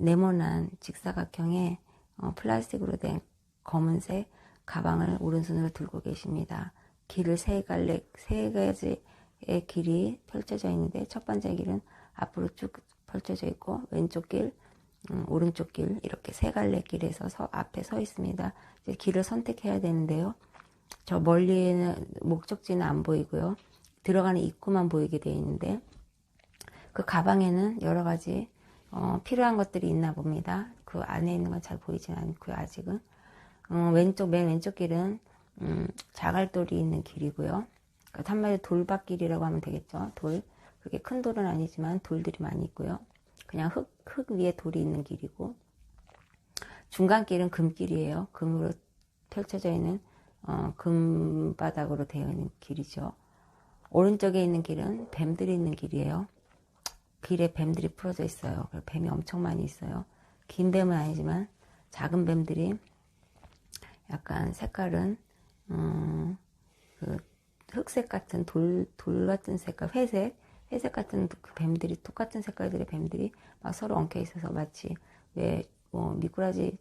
네모난 직사각형의 플라스틱으로 된 검은색 가방을 오른손으로 들고 계십니다. 길을 세 가지의 길이 펼쳐져 있는데 첫 번째 길은 앞으로 쭉 펼쳐져 있고 왼쪽 길, 오른쪽 길 이렇게 세 갈래 길에서 앞에 서 있습니다. 이제 길을 선택해야 되는데요. 저 멀리에는 목적지는 안 보이고요. 들어가는 입구만 보이게 되어 있는데 그 가방에는 여러 가지 필요한 것들이 있나 봅니다. 그 안에 있는 건 잘 보이진 않고요. 아직은 맨 왼쪽 길은 자갈돌이 있는 길이고요. 그러니까 한마디로 돌밭길이라고 하면 되겠죠. 돌, 그렇게 큰 돌은 아니지만 돌들이 많이 있고요. 그냥 흙 위에 돌이 있는 길이고, 중간 길은 금길이에요. 금으로 펼쳐져 있는 금바닥으로 되어 있는 길이죠. 오른쪽에 있는 길은 뱀들이 있는 길이에요. 길에 뱀들이 풀어져 있어요. 뱀이 엄청 많이 있어요. 긴 뱀은 아니지만 작은 뱀들이 약간 색깔은 그 흑색 같은 돌 같은 색깔, 회색 같은 그 뱀들이, 똑같은 색깔들의 뱀들이 막 서로 엉켜 있어서 마치 왜 미꾸라지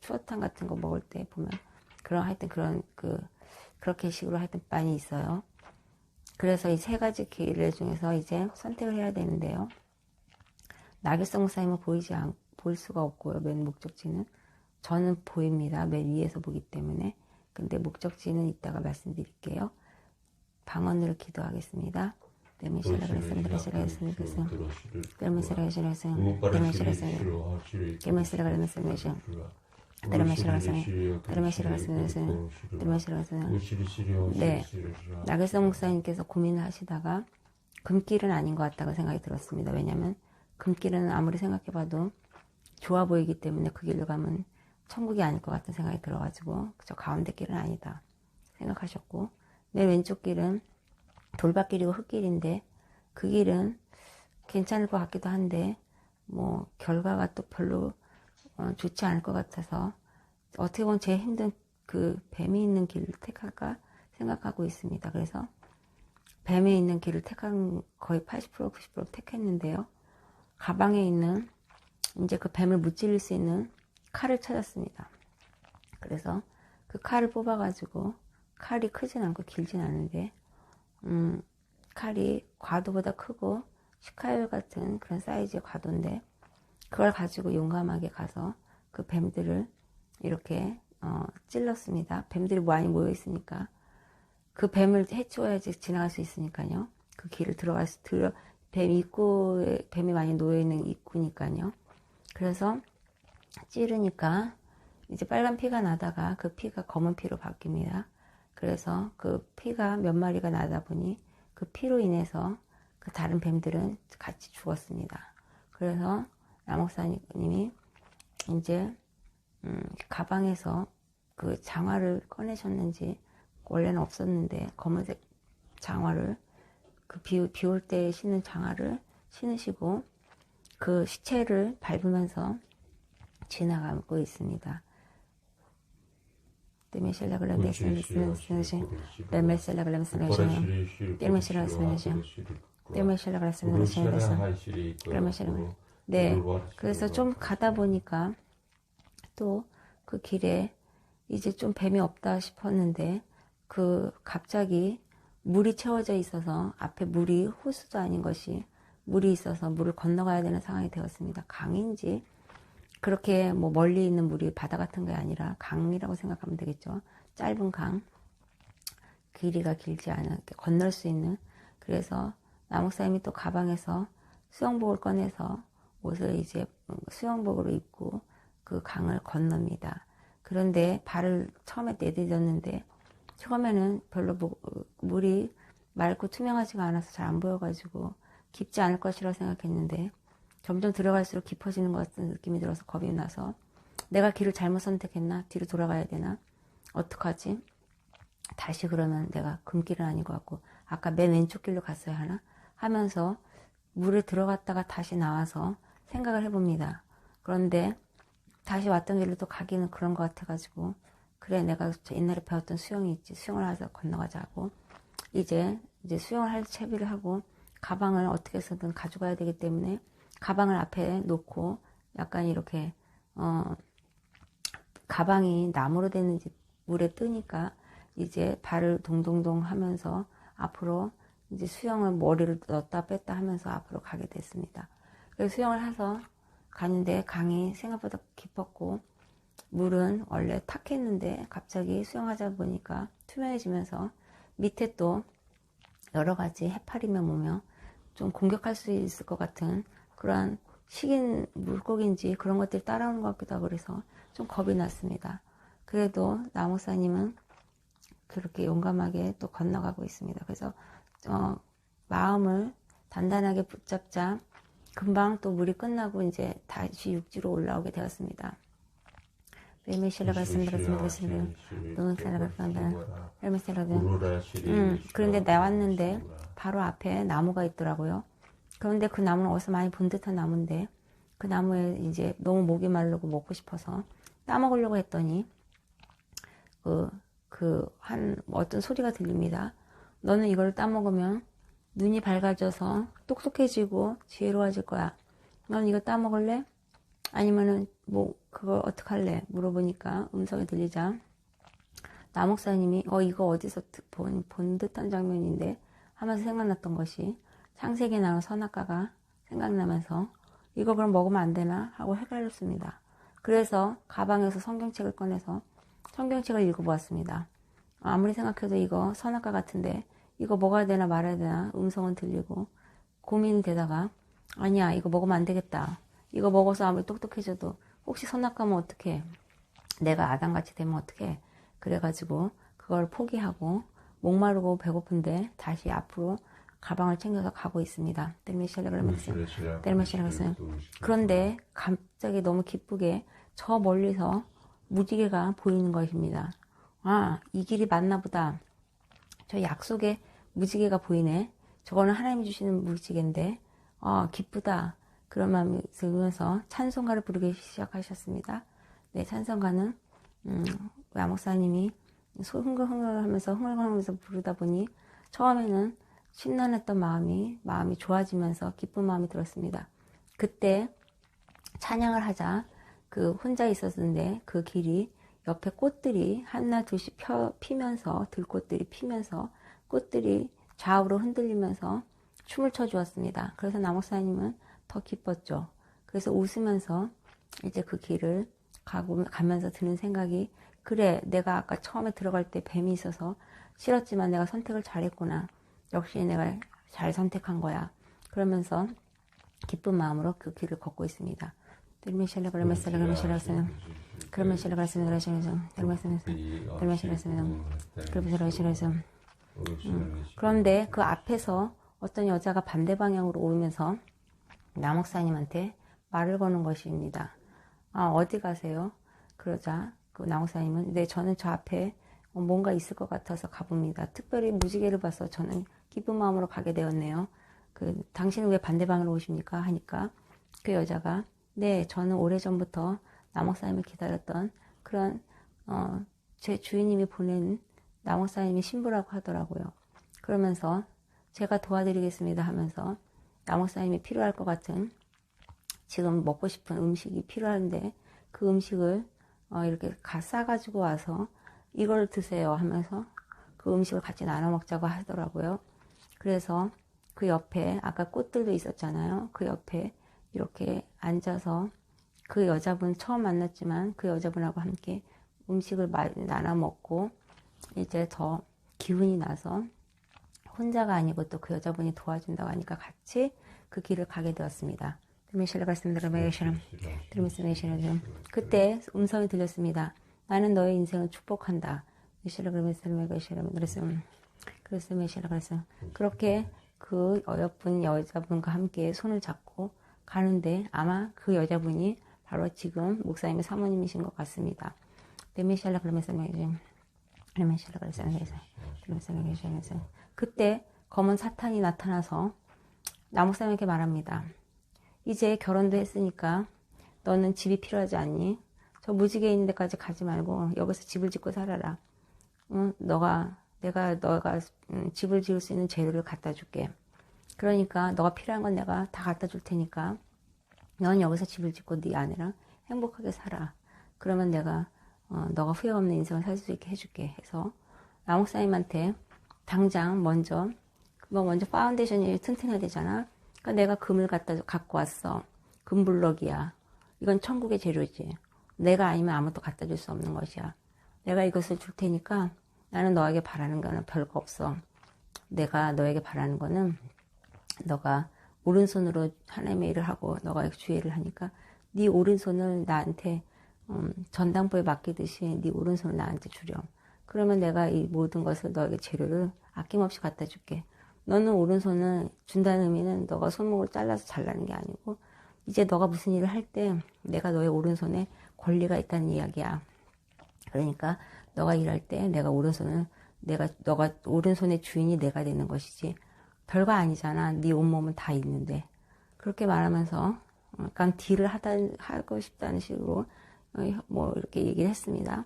추어탕 같은 거 먹을 때 보면 하여튼 그렇게 식으로 하여튼 많이 있어요. 그래서 이 세 가지 길 중에서 이제 선택을 해야 되는데요. 나길성 목사님은 보일 수가 없고요. 맨 목적지는 저는 보입니다. 맨 위에서 보기 때문에. 근데 목적지는 이따가 말씀드릴게요. 방언으로 기도하겠습니다. 네, 나길성 목사님께서 고민을 하시다가 금길은 아닌 것 같다고 생각이 들었습니다. 왜냐하면 금길은 아무리 생각해봐도 좋아 보이기 때문에 그 길로 가면 천국이 아닐 것 같은 생각이 들어가지고 저 가운데 길은 아니다 생각하셨고, 맨 왼쪽 길은 돌밭길이고 흙길인데 그 길은 괜찮을 것 같기도 한데 결과가 또 별로 좋지 않을 것 같아서 어떻게 보면 제일 힘든 그 뱀이 있는 길을 택할까 생각하고 있습니다. 그래서 뱀이 있는 길을 택한 거의 80% 90% 택했는데요. 가방에 있는 이제 그 뱀을 무찔릴 수 있는 칼을 찾았습니다. 그래서 그 칼을 뽑아가지고, 칼이 크진 않고 길진 않은데 칼이 과도보다 크고 시카열 같은 그런 사이즈의 과도인데 그걸 가지고 용감하게 가서 그 뱀들을 이렇게 찔렀습니다. 뱀들이 많이 모여 있으니까 그 뱀을 해치워야지 지나갈 수 있으니까요. 그 길을 뱀이 많이 놓여 있는 입구니까요. 그래서 찌르니까 이제 빨간 피가 나다가 그 피가 검은 피로 바뀝니다. 그래서 그 피가 몇 마리가 나다 보니 그 피로 인해서 그 다른 뱀들은 같이 죽었습니다. 그래서 남목사님이 이제 가방에서 그 장화를 꺼내셨는지, 원래는 없었는데 검은색 장화를, 그 비 올 때 신는 장화를 신으시고 그 시체를 밟으면서 지나가고 있습니다. 네, 그래서 좀 가다 보니까 또 그 길에 이제 좀 뱀이 없다 싶었는데 갑자기 물이 채워져 있어서 앞에 물이 호수도 아닌 것이 물이 있어서 물을 건너가야 되는 상황이 되었습니다. 강인지 그렇게 멀리 있는 물이 바다 같은 게 아니라 강이라고 생각하면 되겠죠. 짧은 강, 길이가 길지 않은 건널 수 있는. 그래서 남목사님이 또 가방에서 수영복을 꺼내서 옷을 이제 수영복으로 입고 그 강을 건넙니다. 그런데 발을 처음에 내디뎠는데 처음에는 별로 물이 맑고 투명하지가 않아서 잘 안 보여가지고 깊지 않을 것이라고 생각했는데 점점 들어갈수록 깊어지는 것 같은 느낌이 들어서 겁이 나서 내가 길을 잘못 선택했나? 뒤로 돌아가야 되나? 어떡하지? 다시 그러면 내가 금길은 아닌 것 같고 아까 맨 왼쪽 길로 갔어야 하나? 하면서 물에 들어갔다가 다시 나와서 생각을 해봅니다. 그런데 다시 왔던 길로 또 가기는 그런 것 같아가지고 그래, 내가 옛날에 배웠던 수영이 있지, 수영을 해서 건너가자고 이제 수영을 할 채비를 하고 가방을 어떻게 해서든 가져가야 되기 때문에 가방을 앞에 놓고 약간 이렇게 가방이 나무로 됐는지 물에 뜨니까 이제 발을 동동동 하면서 앞으로 이제 수영을 머리를 넣었다 뺐다 하면서 앞으로 가게 됐습니다. 그래서 수영을 해서 가는데 강이 생각보다 깊었고 물은 원래 탁했는데 갑자기 수영하다 보니까 투명해지면서 밑에 또 여러 가지 해파리며 뭐며 좀 공격할 수 있을 것 같은 그러한 식인 물고기인지 그런 것들이 따라오는 것 같기도 하고 그래서 좀 겁이 났습니다. 그래도 나목사님은 그렇게 용감하게 또 건너가고 있습니다. 그래서 마음을 단단하게 붙잡자 금방 또 물이 끝나고 이제 다시 육지로 올라오게 되었습니다. 그런데 나왔는데 바로 앞에 나무가 있더라고요. 그런데 그 나무는 어디서 많이 본 듯한 나무인데 그 나무에 이제 너무 목이 마르고 먹고 싶어서 따먹으려고 했더니 어떤 소리가 들립니다. 너는 이걸 따먹으면 눈이 밝아져서 똑똑해지고 지혜로워질 거야. 넌 이거 따먹을래? 아니면은 그걸 어떡할래? 물어보니까 음성이 들리자 나목사님이 이거 어디서 본 듯한 장면인데 하면서 생각났던 것이 창세기에 나온 선악과가 생각나면서 이거 그럼 먹으면 안 되나? 하고 헷갈렸습니다. 그래서 가방에서 성경책을 꺼내서 성경책을 읽어보았습니다. 아무리 생각해도 이거 선악과 같은데 이거 먹어야 되나 말아야 되나 음성은 들리고 고민이 되다가 아니야 이거 먹으면 안 되겠다. 이거 먹어서 아무리 똑똑해져도 혹시 선악과면 어떡해. 내가 아담같이 되면 어떡해. 그래가지고 그걸 포기하고 목마르고 배고픈데 다시 앞으로 가방을 챙겨서 가고 있습니다. 그런데 갑자기 너무 기쁘게 저 멀리서 무지개가 보이는 것입니다. 아, 이 길이 맞나 보다. 저 약속의 무지개가 보이네. 저거는 하나님이 주시는 무지개인데 기쁘다. 그런 마음이 들면서 찬송가를 부르기 시작하셨습니다. 네, 찬송가는 야목사님이 흥얼흥얼하면서 부르다 보니 처음에는 심란했던 마음이 좋아지면서 기쁜 마음이 들었습니다. 그때 찬양을 하자 혼자 있었는데 그 길이 옆에 꽃들이 하나 둘씩 피면서 들꽃들이 피면서 꽃들이 좌우로 흔들리면서 춤을 춰주었습니다. 그래서 나목사님은 더 기뻤죠. 그래서 웃으면서 이제 그 길을 가면서 드는 생각이 그래 내가 아까 처음에 들어갈 때 뱀이 있어서 싫었지만 내가 선택을 잘했구나. 역시 내가 잘 선택한 거야. 그러면서 기쁜 마음으로 그 길을 걷고 있습니다. 그런데 그 앞에서 어떤 여자가 반대 방향으로 오면서 나목사님한테 말을 거는 것입니다. 어디 가세요? 그러자 그 나목사님은 네 저는 저 앞에 뭔가 있을 것 같아서 가봅니다. 특별히 무지개를 봐서 저는 기쁜 마음으로 가게 되었네요. 당신은 왜 반대 방향으로 오십니까? 하니까 그 여자가 네 저는 오래전부터 나목사님을 기다렸던 그런 제 주인님이 보낸 나목사님이 신부라고 하더라고요. 그러면서 제가 도와드리겠습니다 하면서 나목사님이 필요할 것 같은 지금 먹고 싶은 음식이 필요한데 그 음식을 이렇게 싸가지고 와서 이걸 드세요 하면서 그 음식을 같이 나눠 먹자고 하더라고요. 그래서 그 옆에 아까 꽃들도 있었잖아요. 그 옆에 이렇게 앉아서 그 여자분 처음 만났지만 그 여자분하고 함께 음식을 나눠 먹고 이제 더 기운이 나서 혼자가 아니고 또 그 여자분이 도와준다고 하니까 같이 그 길을 가게 되었습니다. 그때 음성이 들렸습니다. 나는 너의 인생을 축복한다. 그렇게 그 어여쁜 여자분과 함께 손을 잡고 가는데 아마 그 여자분이 바로 지금 목사님의 사모님이신 것 같습니다. 그때 검은 사탄이 나타나서 나목사님에게 말합니다. 이제 결혼도 했으니까 너는 집이 필요하지 않니? 저 무지개 있는 데까지 가지 말고 여기서 집을 짓고 살아라. 너가 집을 지을 수 있는 재료를 갖다 줄게. 그러니까 너가 필요한 건 내가 다 갖다 줄 테니까 넌 여기서 집을 짓고 네 아내랑 행복하게 살아. 그러면 내가 너가 후회 없는 인생을 살 수 있게 해줄게 해서 나목사님한테 당장 먼저 파운데이션이 튼튼해야 되잖아. 그러니까 내가 금을 갖고 왔어. 금블럭이야. 이건 천국의 재료지. 내가 아니면 아무것도 갖다 줄 수 없는 것이야. 내가 이것을 줄 테니까 나는 너에게 바라는 거는 별거 없어. 내가 너에게 바라는 거는 너가 오른손으로 하나님의 일을 하고 너가 주의를 하니까 네 오른손을 나한테 전당포에 맡기듯이 네 오른손을 나한테 주렴. 그러면 내가 이 모든 것을 너에게 재료를 아낌없이 갖다 줄게. 너는 오른손을 준다는 의미는 너가 손목을 잘라서 잘라는 게 아니고 이제 너가 무슨 일을 할 때 내가 너의 오른손에 권리가 있다는 이야기야. 그러니까 너가 일할 때 너가 오른손의 주인이 내가 되는 것이지 별거 아니잖아. 네 온몸은 다 있는데. 그렇게 말하면서 약간 딜을 하고 싶다는 식으로 뭐 이렇게 얘기를 했습니다.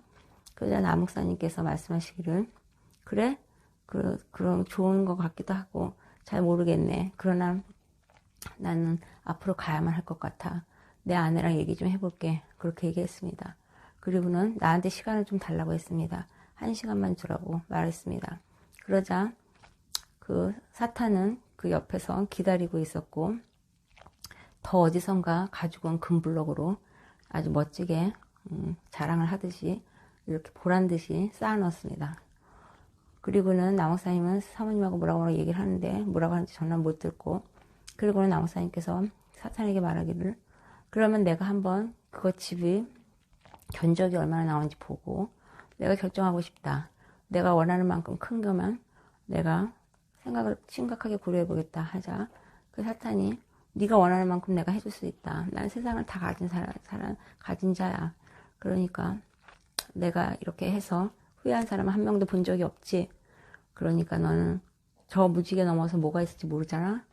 그러자 남목사님께서 말씀하시기를 그래? 그럼 좋은 것 같기도 하고 잘 모르겠네. 그러나 나는 앞으로 가야만 할 것 같아. 내 아내랑 얘기 좀 해볼게. 그렇게 얘기했습니다. 그리고는 나한테 시간을 좀 달라고 했습니다. 1시간만 주라고 말했습니다. 그러자 그 사탄은 그 옆에서 기다리고 있었고 더 어디선가 가지고 온 금블럭으로 아주 멋지게 자랑을 하듯이 이렇게 보란듯이 쌓아놓습니다. 그리고는 나목사님은 사모님하고 뭐라고 얘기를 하는데 뭐라고 하는지 전혀 못 듣고 그리고는 나목사님께서 사탄에게 말하기를 그러면 내가 한번 그거 집이 견적이 얼마나 나오는지 보고 내가 결정하고 싶다. 내가 원하는 만큼 큰 거면 내가 생각을 심각하게 고려해 보겠다 하자 그 사탄이 네가 원하는 만큼 내가 해줄 수 있다. 난 세상을 다 가진 자야. 그러니까 내가 이렇게 해서 후회한 사람은 한 명도 본 적이 없지. 그러니까 너는 저 무지개 넘어서 뭐가 있을지 모르잖아.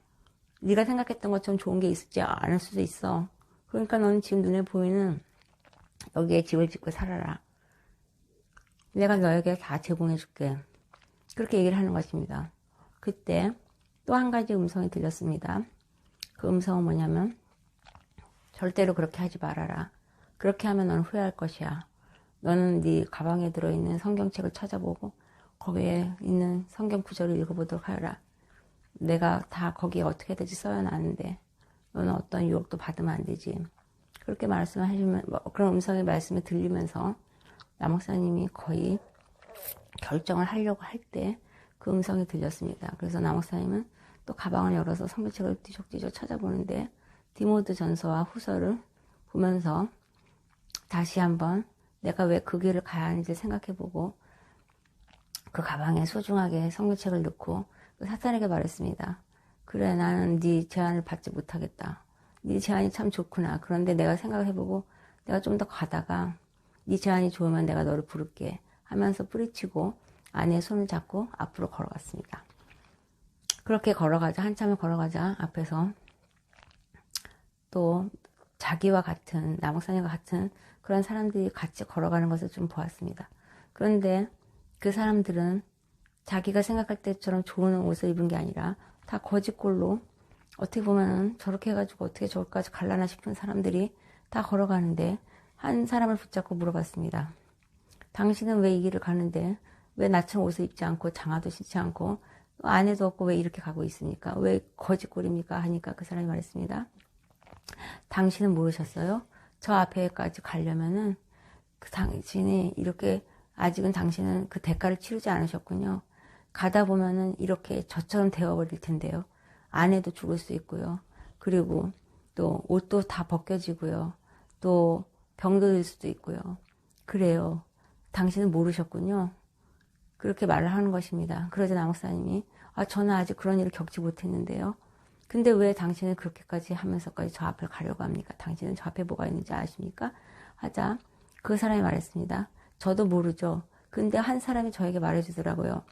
네가 생각했던 것처럼 좋은 게 있을지 않을 수도 있어. 그러니까 너는 지금 눈에 보이는 여기에 집을 짓고 살아라. 내가 너에게 다 제공해 줄게. 그렇게 얘기를 하는 것입니다. 그때 또 한 가지 음성이 들렸습니다. 그 음성은 뭐냐면 절대로 그렇게 하지 말아라. 그렇게 하면 너는 후회할 것이야. 너는 네 가방에 들어있는 성경책을 찾아보고 거기에 있는 성경 구절을 읽어보도록 하여라. 내가 다 거기에 어떻게 될지 써여놨는데 너는 어떤 유혹도 받으면 안 되지. 그렇게 말씀하시면 그런 음성의 말씀이 들리면서 남목사님이 거의 결정을 하려고 할 때 그 음성이 들렸습니다. 그래서 남목사님은 또 가방을 열어서 성경책을 뒤적뒤적 찾아보는데 디모데 전서와 후서를 보면서 다시 한번 내가 왜 그 길을 가야 하는지 생각해보고 그 가방에 소중하게 성경책을 넣고 사탄에게 말했습니다. 그래 나는 네 제안을 받지 못하겠다. 네 제안이 참 좋구나. 그런데 내가 생각을 해보고 내가 좀 더 가다가 네 제안이 좋으면 내가 너를 부를게 하면서 뿌리치고 아내의 손을 잡고 앞으로 걸어갔습니다. 그렇게 한참을 걸어가자 앞에서 또 자기와 같은 남목사님과 같은 그런 사람들이 같이 걸어가는 것을 좀 보았습니다. 그런데 그 사람들은 자기가 생각할 때처럼 좋은 옷을 입은 게 아니라 다 거짓골로 어떻게 보면 저렇게 해가지고 어떻게 저기까지 갈라나 싶은 사람들이 다 걸어가는데 한 사람을 붙잡고 물어봤습니다. 당신은 왜 이 길을 가는데 왜 나처럼 옷을 입지 않고 장화도 신지 않고 아내도 없고 왜 이렇게 가고 있습니까? 왜 거짓골입니까? 하니까 그 사람이 말했습니다. 당신은 모르셨어요? 저 앞에까지 가려면은 당신이 이렇게 아직은 당신은 그 대가를 치르지 않으셨군요. 가다 보면은 이렇게 저처럼 되어버릴 텐데요. 아내도 죽을 수 있고요. 그리고 또 옷도 다 벗겨지고요. 또 병도 들 수도 있고요. 그래요. 당신은 모르셨군요. 그렇게 말을 하는 것입니다. 그러자 남목사님이 저는 아직 그런 일을 겪지 못했는데요. 근데 왜 당신은 그렇게까지 하면서까지 저 앞을 가려고 합니까? 당신은 저 앞에 뭐가 있는지 아십니까? 하자 그 사람이 말했습니다. 저도 모르죠. 근데 한 사람이 저에게 말해주더라고요.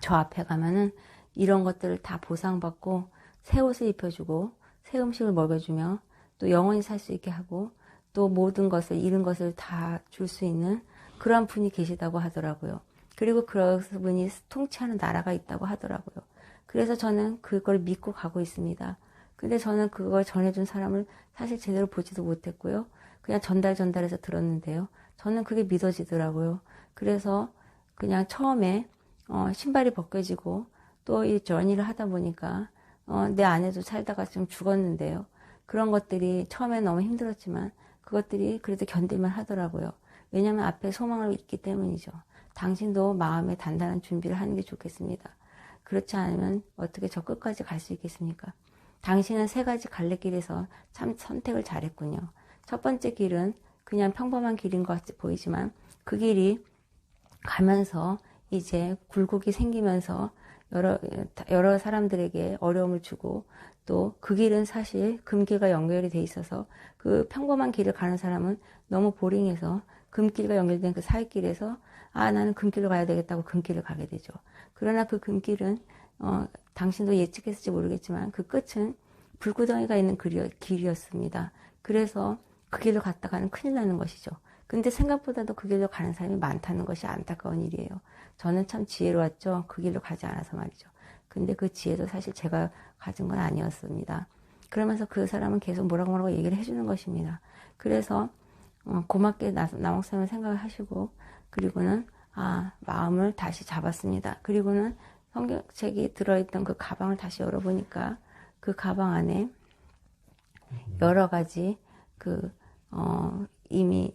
저 앞에 가면은 이런 것들을 다 보상받고 새 옷을 입혀주고 새 음식을 먹여주며 또 영원히 살 수 있게 하고 또 모든 것을 잃은 것을 다 줄 수 있는 그런 분이 계시다고 하더라고요. 그리고 그분이 통치하는 나라가 있다고 하더라고요. 그래서 저는 그걸 믿고 가고 있습니다. 근데 저는 그걸 전해준 사람을 사실 제대로 보지도 못했고요. 그냥 전달해서 들었는데요. 저는 그게 믿어지더라고요. 그래서 그냥 처음에 신발이 벗겨지고 또 이 저니를 하다 보니까 내 아내도 살다가 좀 죽었는데요. 그런 것들이 처음에 너무 힘들었지만 그것들이 그래도 견딜만 하더라고요. 왜냐하면 앞에 소망을 있기 때문이죠. 당신도 마음에 단단한 준비를 하는 게 좋겠습니다. 그렇지 않으면 어떻게 저 끝까지 갈 수 있겠습니까? 당신은 세 가지 갈래길에서 참 선택을 잘했군요. 첫 번째 길은 그냥 평범한 길인 것 같이 보이지만 그 길이 가면서 이제 굴곡이 생기면서 여러 사람들에게 어려움을 주고 또 그 길은 사실 금길과 연결이 돼 있어서 그 평범한 길을 가는 사람은 너무 보링해서 금길과 연결된 그 사이길에서 나는 금길로 가야 되겠다고 금길을 가게 되죠. 그러나 그 금길은 당신도 예측했을지 모르겠지만 그 끝은 불구덩이가 있는 길이었습니다. 그래서 그 길로 갔다가는 큰일 나는 것이죠. 근데 생각보다도 그 길로 가는 사람이 많다는 것이 안타까운 일이에요. 저는 참 지혜로웠죠. 그 길로 가지 않아서 말이죠. 근데 그 지혜도 사실 제가 가진 건 아니었습니다. 그러면서 그 사람은 계속 뭐라고 얘기를 해주는 것입니다. 그래서 고맙게 남옥사님을 생각을 하시고 그리고는 마음을 다시 잡았습니다. 그리고는 성경책이 들어있던 그 가방을 다시 열어보니까 그 가방 안에 여러 가지 이미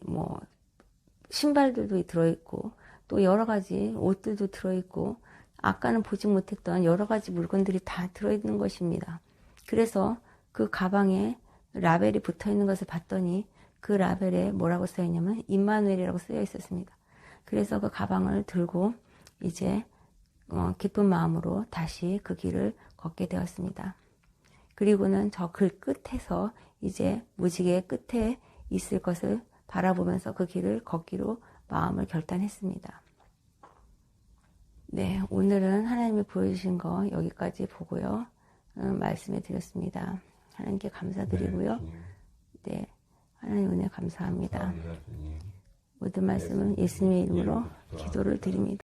신발들도 들어있고 또 여러 가지 옷들도 들어있고 아까는 보지 못했던 여러 가지 물건들이 다 들어있는 것입니다. 그래서 그 가방에 라벨이 붙어있는 것을 봤더니 그 라벨에 뭐라고 써있냐면 임마누엘이라고 쓰여 있었습니다. 그래서 그 가방을 들고 이제 기쁜 마음으로 다시 그 길을 걷게 되었습니다. 그리고는 저 글 끝에서 이제 무지개 끝에 있을 것을 바라보면서 그 길을 걷기로 마음을 결단했습니다. 네, 오늘은 하나님이 보여주신 거 여기까지 보고요. 말씀해 드렸습니다. 하나님께 감사드리고요. 네, 하나님 은혜 감사합니다. 모든 말씀은 예수님의 이름으로 기도를 드립니다.